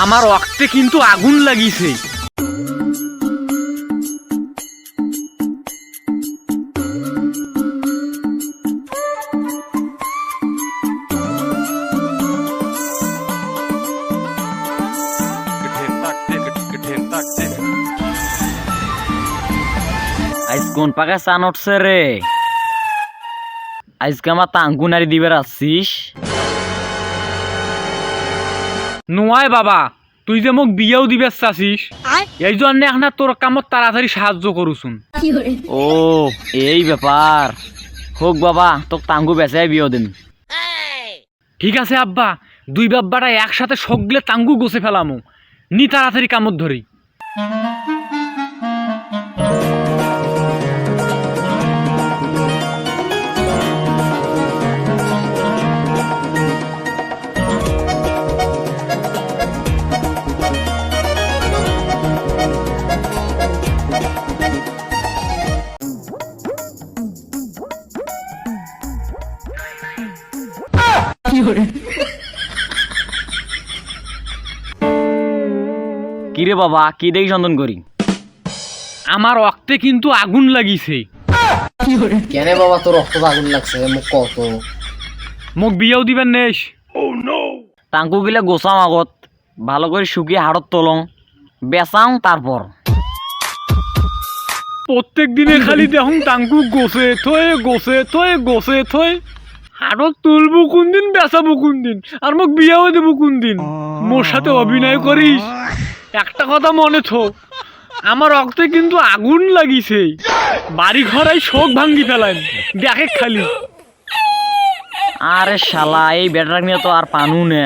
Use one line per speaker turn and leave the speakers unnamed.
আমার রক্তে কিন্তু আগুন লাগিছে। আজ কোন পাকে চান উঠছে রে? আজকে আমার তাঙ্কু নারী দিবার আসছিস? নয় বাবা, তুই যে মোক বিয়েও দিবে চাচ্ছিস, এই জন্য এখন তোর কামত তাড়াতাড়ি সাহায্য করুছুন। ও এই ব্যাপার, হোক বাবা, তোক তাঙ্কু বেচাই বিয়ে দিন। ঠিক আছে আব্বা, দুই বাব্বাটা একসাথে সগলে তাঙ্কু গোছে ফেলামো, নি তাড়াতাড়ি কামত ধরি। কিরে বাবা, কি দেখি সন্ধান করি? আমার রক্তে কিন্তু আগুন লাগিছে।
কেন বাবা তোর রক্ত আগুন লাগছে? মুখ কত
মোক বিয়েও দিবেন নেস? তাঙ্কু গিলে গোসাও আগত, ভালো করে শুকিয়ে হাড়ত তোলং, বেচাও তারপর। প্রত্যেক দিনে খালি দেখুন তাঙ্কু গোছে থয়ে হাড়ত তুলবো কোন দিন, বেচাবো কোন দিন, আর মোক বিয়েও দেবো কোন দিন? মোর সাথে অভিনয় করিস? একটা কথা মনে থো, আমার রক্তে কিন্তু আগুন লাগিছে। বাড়ি ঘরাই শোক ভাঙ্গি ফেলাম, দেখে খালি। আরে শালা, এই বেটার নিয়ে তো আর পানু না।